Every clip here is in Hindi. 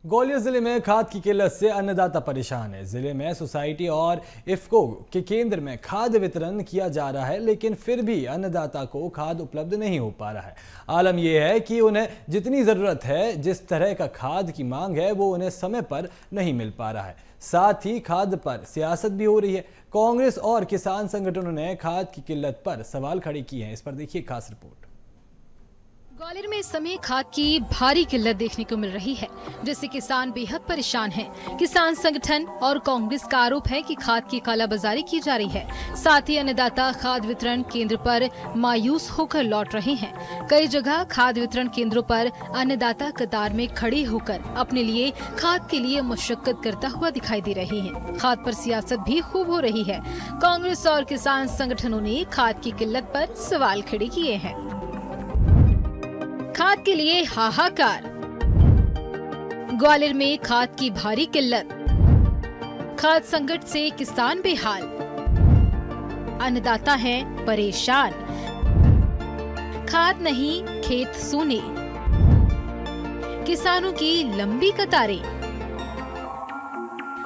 ग्वालियर जिले में खाद की किल्लत से अन्नदाता परेशान है। जिले में सोसाइटी और इफ्को के केंद्र में खाद वितरण किया जा रहा है, लेकिन फिर भी अन्नदाता को खाद उपलब्ध नहीं हो पा रहा है। आलम यह है कि उन्हें जितनी जरूरत है, जिस तरह का खाद की मांग है, वो उन्हें समय पर नहीं मिल पा रहा है। साथ ही खाद पर सियासत भी हो रही है। कांग्रेस और किसान संगठनों ने खाद की किल्लत पर सवाल खड़े किए हैं। इस पर देखिए खास रिपोर्ट। ग्वालियर में इस समय खाद की भारी किल्लत देखने को मिल रही है, जिससे किसान बेहद परेशान हैं। किसान संगठन और कांग्रेस का आरोप है कि खाद की कालाबाजारी की जा रही है। साथ ही अन्नदाता खाद वितरण केंद्र पर मायूस होकर लौट रहे हैं। कई जगह खाद वितरण केंद्रों पर अन्नदाता कतार में खड़े होकर अपने लिए खाद के लिए मशक्कत करता हुआ दिखाई दे रहे हैं। खाद पर सियासत भी खूब हो रही है। कांग्रेस और किसान संगठनों ने खाद की किल्लत पर सवाल खड़े किए हैं। खाद के लिए हाहाकार। ग्वालियर में खाद की भारी किल्लत, खाद संकट से किसान बेहाल, अन्नदाता हैं परेशान। खाद नहीं खेत सूने, किसानों की लंबी कतारें।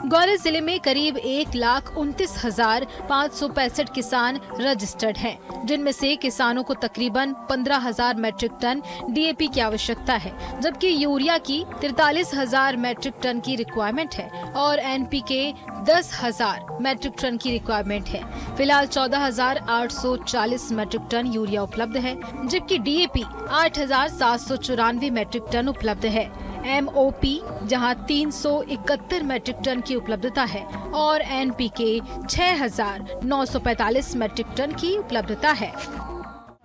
ग्वालियर जिले में करीब 1,29,565 किसान रजिस्टर्ड हैं, जिनमें से किसानों को तकरीबन 15,000 मैट्रिक टन डीएपी की आवश्यकता है, जबकि यूरिया की 43,000 मैट्रिक टन की रिक्वायरमेंट है और एनपीके 10,000 मैट्रिक टन की रिक्वायरमेंट है। फिलहाल 14,840 मैट्रिक टन यूरिया उपलब्ध है, जबकि डीएपी 8,794 मैट्रिक टन उपलब्ध है। एमओपी जहां 371 मैट्रिक टन की उपलब्धता है और एनपीके 6,945 मैट्रिक टन की उपलब्धता है।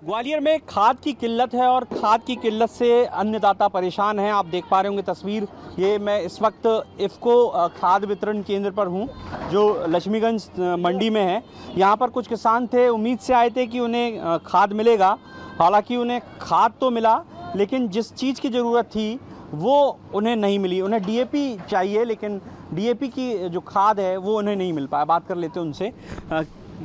ग्वालियर में खाद की किल्लत है और खाद की किल्लत से अन्नदाता परेशान हैं। आप देख पा रहे होंगे तस्वीर। ये मैं इस वक्त इफ्को खाद वितरण केंद्र पर हूँ, जो लक्ष्मीगंज मंडी में है। यहाँ पर कुछ किसान थे, उम्मीद से आए थे कि उन्हें खाद मिलेगा। हालांकि उन्हें खाद तो मिला, लेकिन जिस चीज़ की ज़रूरत थी वो उन्हें नहीं मिली। उन्हें डीएपी चाहिए, लेकिन डीएपी की जो खाद है वो उन्हें नहीं मिल पाया। बात कर लेते हैं उनसे।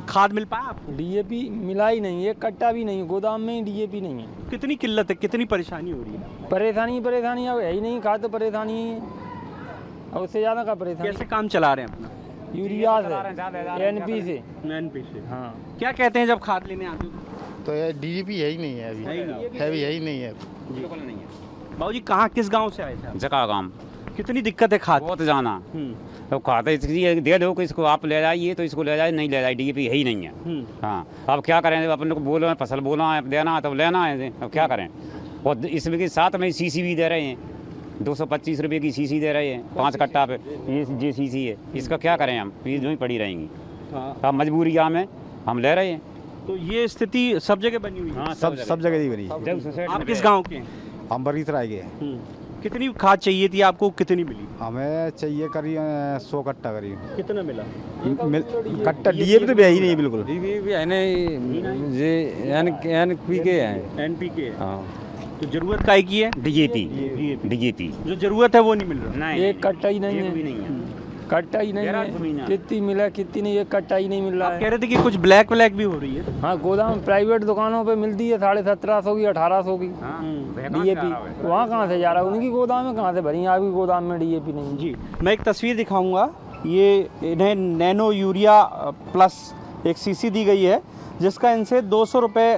खाद मिल पाया आपको? डीएपी मिला ही नहीं, एक कट्टा भी नहीं, गोदाम में ही डीएपी नहीं है। कितनी किल्लत है, कितनी परेशानी हो रही है? परेशानी अब है ही नहीं। खाद तो परेशानी है, और उससे ज़्यादा का परेशानी। कैसे काम चला रहे हैं अपना? यूरिया से, एनपी से। हाँ, क्या कहते हैं जब खाद लेने आते हो? तो ये डीएपी है ही नहीं है अभी, है ही नहीं है। बाबू जी, कहाँ किस गांव से आए थे? जका गांव। कितनी दिक्कत है खाद? बहुत जाना। तो खाता दे दो कि इसको आप ले जाइए, तो इसको ले जाए, नहीं ले जाए, डीएपी है ही नहीं है। हाँ, अब क्या करें? अपने को बोलो फसल बोना है, देना है, तब लेना है। अब क्या करें? और इसमें के साथ में सीसी भी दे रहे हैं, 225 रुपये की सीसी दे रहे हैं 5 कट्टा पे। ये सीसी है, इसका क्या करें हम? ये जो ही पड़ी रहेंगी। अब मजबूरी में हम ले रहे हैं। तो ये स्थिति सब जगह बनी हुई है? हाँ, सब जगह ही बनी। आप किस गाँव के हैं? हम बगीचराय के हैं। कितनी खाद चाहिए थी आपको, कितनी मिली? हमें चाहिए करीब 100 कट्टा करीब। कितना मिला? कट्टा डीएपी तो है ही नहीं बिल्कुल। डीएपी है नहीं, ये एनपीके है। एनपीके। हाँ, तो जरूरत काय की है? डीएपी जो जरूरत है वो नहीं मिल रहा। एक कट्टा ही नहीं है, कट्टा ही नहीं है। कितनी मिला कितनी नहीं, एक कट्टा ही नहीं मिल रहा है। कह रहे थे कि कुछ ब्लैक भी हो रही है। हाँ, गोदाम प्राइवेट दुकानों पे मिलती है 1750 की, 1800 की डीएपी। वहाँ कहाँ से जा रहा है? उनकी गोदाम में कहाँ से भरी? आपकी गोदाम में डीएपी नहीं। जी, मैं एक तस्वीर दिखाऊंगा। ये इन्हें नैनो यूरिया प्लस एक सीसी दी गई है, जिसका इनसे 200 रुपये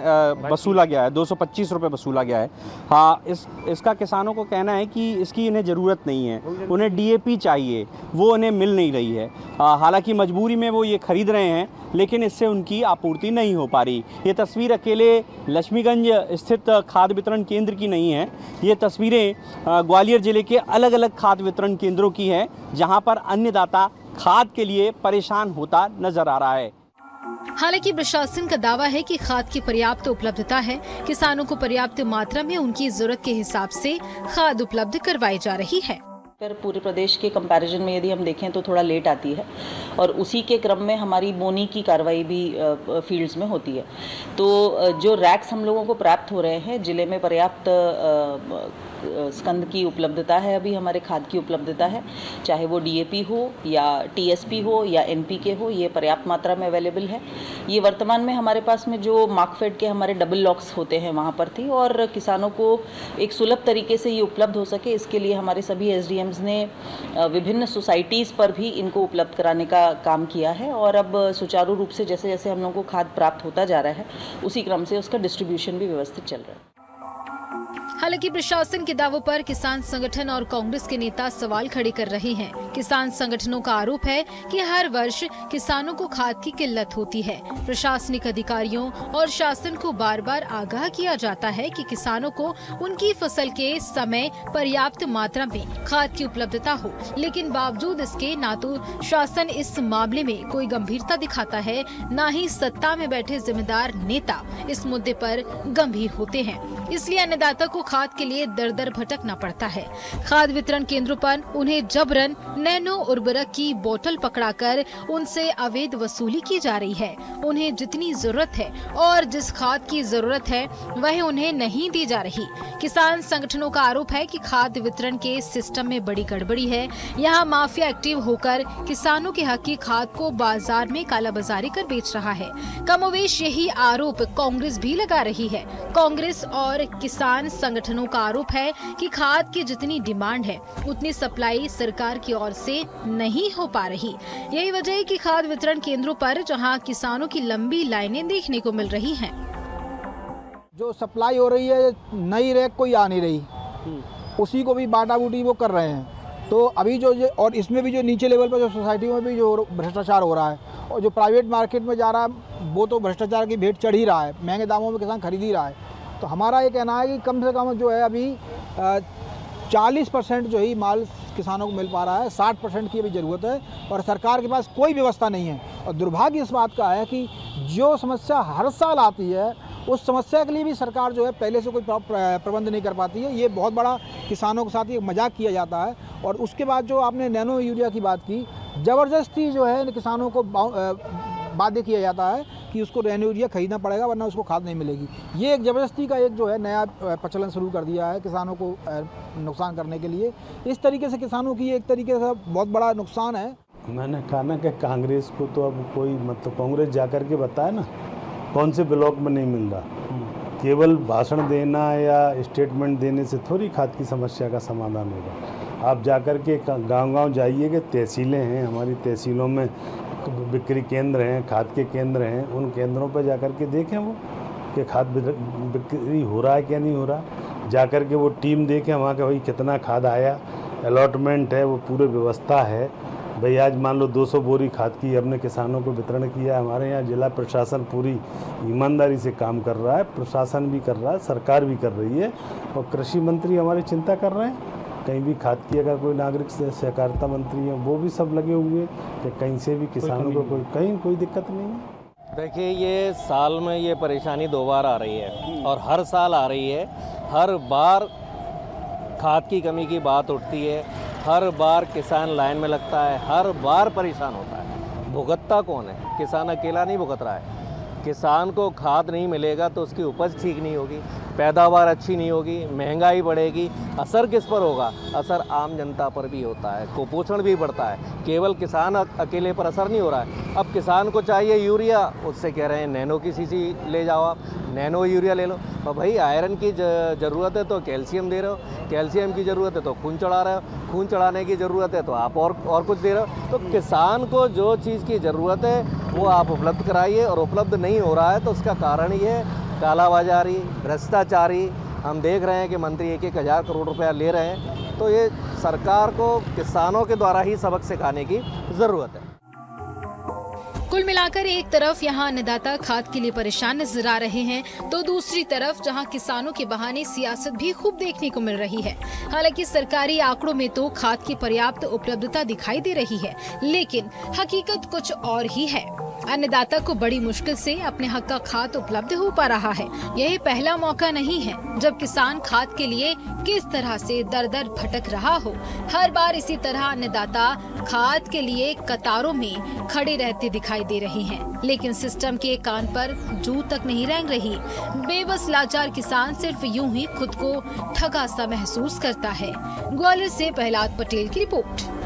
वसूला गया है, 225 रुपये वसूला गया है। हाँ, इसका किसानों को कहना है कि इसकी इन्हें ज़रूरत नहीं है, उन्हें डीएपी चाहिए, वो उन्हें मिल नहीं रही है। हालांकि मजबूरी में वो ये ख़रीद रहे हैं, लेकिन इससे उनकी आपूर्ति नहीं हो पा रही। ये तस्वीर अकेले लक्ष्मीगंज स्थित खाद वितरण केंद्र की नहीं है, ये तस्वीरें ग्वालियर ज़िले के अलग अलग खाद वितरण केंद्रों की हैं, जहाँ पर अन्नदाता खाद के लिए परेशान होता नज़र आ रहा है। हालांकि प्रशासन का दावा है कि खाद की पर्याप्त उपलब्धता है। किसानों को पर्याप्त मात्रा में उनकी जरूरत के हिसाब से खाद उपलब्ध करवाई जा रही है। पर पूरे प्रदेश के कंपैरिजन में यदि हम देखें तो थोड़ा लेट आती है, और उसी के क्रम में हमारी बोनी की कार्रवाई भी फील्ड्स में होती है। तो जो रैक्स हम लोगों को प्राप्त हो रहे हैं, जिले में पर्याप्त स्कंद की उपलब्धता है, अभी हमारे खाद की उपलब्धता है, चाहे वो DAP हो या TSP हो या NPK हो, ये पर्याप्त मात्रा में अवेलेबल है। ये वर्तमान में हमारे पास में जो मार्कफेड के हमारे डबल लॉक्स होते हैं वहाँ पर थी, और किसानों को एक सुलभ तरीके से ये उपलब्ध हो सके इसके लिए हमारे सभी SDMs ने विभिन्न सोसाइटीज़ पर भी इनको उपलब्ध कराने का काम किया है, और अब सुचारू रूप से जैसे जैसे हम लोगों को खाद प्राप्त होता जा रहा है उसी क्रम से उसका डिस्ट्रीब्यूशन भी व्यवस्थित चल रहा है। हालांकि प्रशासन के दावों पर किसान संगठन और कांग्रेस के नेता सवाल खड़े कर रहे हैं। किसान संगठनों का आरोप है कि हर वर्ष किसानों को खाद की किल्लत होती है। प्रशासनिक अधिकारियों और शासन को बार बार आगाह किया जाता है कि किसानों को उनकी फसल के समय पर्याप्त मात्रा में खाद की उपलब्धता हो, लेकिन बावजूद इसके ना तो शासन इस मामले में कोई गंभीरता दिखाता है, न ही सत्ता में बैठे जिम्मेदार नेता इस मुद्दे पर गंभीर होते हैं। इसलिए अन्नदाता को खाद के लिए दर दर भटकना पड़ता है। खाद वितरण केंद्रों पर उन्हें जबरन नैनो उर्वरक की बोतल पकड़ाकर उनसे अवैध वसूली की जा रही है। उन्हें जितनी जरूरत है और जिस खाद की जरूरत है वह उन्हें नहीं दी जा रही। किसान संगठनों का आरोप है कि खाद वितरण के सिस्टम में बड़ी गड़बड़ी है। यहाँ माफिया एक्टिव होकर किसानों के हक की खाद को बाजार में कालाबाजारी कर बेच रहा है। कमोवेश यही आरोप कांग्रेस भी लगा रही है। कांग्रेस और किसान संगठनों का आरोप है कि खाद की जितनी डिमांड है उतनी सप्लाई सरकार की ओर से नहीं हो पा रही। यही वजह है कि खाद वितरण केंद्रों पर जहां किसानों की लंबी लाइनें देखने को मिल रही हैं। जो सप्लाई हो रही है नई रैक कोई आ नहीं रही, उसी को भी बाटा बूटी वो कर रहे हैं। तो अभी जो और इसमें भी जो नीचे लेवल पर जो सोसाइटियों में भी जो भ्रष्टाचार हो रहा है और जो प्राइवेट मार्केट में जा रहा है वो तो भ्रष्टाचार की भेंट चढ़ ही रहा है, महंगे दामों में किसान खरीद ही रहा है। तो हमारा ये कहना है कि कम से कम जो है अभी 40% जो ही माल किसानों को मिल पा रहा है, 60% की अभी ज़रूरत है और सरकार के पास कोई व्यवस्था नहीं है। और दुर्भाग्य इस बात का है कि जो समस्या हर साल आती है उस समस्या के लिए भी सरकार जो है पहले से कोई प्रबंध नहीं कर पाती है। ये बहुत बड़ा किसानों के साथ ये मजाक किया जाता है। और उसके बाद जो आपने नैनो यूरिया की बात की, ज़बरदस्ती जो है किसानों को बाध्य किया जाता है कि उसको नैनो यूरिया खरीदना पड़ेगा वरना उसको खाद नहीं मिलेगी। ये एक ज़बरदस्ती का एक जो है नया प्रचलन शुरू कर दिया है किसानों को नुकसान करने के लिए। इस तरीके से किसानों की एक तरीके से बहुत बड़ा नुकसान है। मैंने कहा ना कि कांग्रेस को तो अब कोई मतलब कांग्रेस जाकर के बताए ना कौन से ब्लॉक में नहीं मिल रहा। केवल भाषण देना या स्टेटमेंट देने से थोड़ी खाद की समस्या का समाधान होगा। आप जाकर के गांव-गांव जाइए कि तहसीलें हैं, हमारी तहसीलों में बिक्री केंद्र हैं, खाद के केंद्र हैं, उन केंद्रों पर जाकर के देखें वो कि खाद बिक्री हो रहा है क्या नहीं हो रहा। जाकर के वो टीम देखें वहाँ के भाई कितना खाद आया, अलॉटमेंट है, वो पूरे व्यवस्था है। भाई आज मान लो 200 बोरी खाद की हमने किसानों को वितरण किया। हमारे यहाँ जिला प्रशासन पूरी ईमानदारी से काम कर रहा है, प्रशासन भी कर रहा है, सरकार भी कर रही है और कृषि मंत्री हमारी चिंता कर रहे हैं। कहीं भी खाद की अगर कोई नागरिक सहकारिता मंत्री है वो भी सब लगे हुए हैं कि कहीं से भी किसानों को कोई दिक्कत नहीं है। देखिए ये साल में ये परेशानी 2 बार आ रही है और हर साल आ रही है। हर बार खाद की कमी की बात उठती है, हर बार किसान लाइन में लगता है, हर बार परेशान होता है। भुगतता कौन है? किसान अकेला नहीं भुगत रहा है। किसान को खाद नहीं मिलेगा तो उसकी उपज ठीक नहीं होगी, पैदावार अच्छी नहीं होगी, महंगाई बढ़ेगी। असर किस पर होगा? असर आम जनता पर भी होता है, कुपोषण भी बढ़ता है। केवल किसान अकेले पर असर नहीं हो रहा है। अब किसान को चाहिए यूरिया, उससे कह रहे हैं नैनो की सीसी ले जाओ, आप नैनो यूरिया ले लो। और भाई आयरन की ज़रूरत है तो कैल्शियम दे रहे हो, कैल्शियम की ज़रूरत है तो खून चढ़ा रहे हो, खून चढ़ाने की ज़रूरत है तो आप और कुछ दे रहे हो। तो किसान को जो चीज़ की ज़रूरत है वो आप उपलब्ध कराइए और उपलब्ध नहीं हो रहा है तो उसका कारण ये कालाबाजारी, भ्रष्टाचारी। हम देख रहे हैं कि मंत्री 1-1 हज़ार करोड़ रुपया ले रहे हैं। तो ये सरकार को किसानों के द्वारा ही सबक सिखाने की ज़रूरत है। कुल मिलाकर एक तरफ यहाँ अन्नदाता खाद के लिए परेशान नजर आ रहे हैं तो दूसरी तरफ जहाँ किसानों के बहाने सियासत भी खूब देखने को मिल रही है। हालांकि सरकारी आंकड़ों में तो खाद की पर्याप्त उपलब्धता दिखाई दे रही है, लेकिन हकीकत कुछ और ही है। अन्नदाता को बड़ी मुश्किल से अपने हक का खाद उपलब्ध हो पा रहा है। यह पहला मौका नहीं है जब किसान खाद के लिए किस तरह से दर दर भटक रहा हो। हर बार इसी तरह अन्नदाता खाद के लिए कतारों में खड़े रहते दिखाई दे रहे हैं, लेकिन सिस्टम के कान पर जू तक नहीं रेंग रही। बेबस लाचार किसान सिर्फ यूं ही खुद को ठगा सा महसूस करता है। ग्वालियर से प्रहलाद पटेल की रिपोर्ट।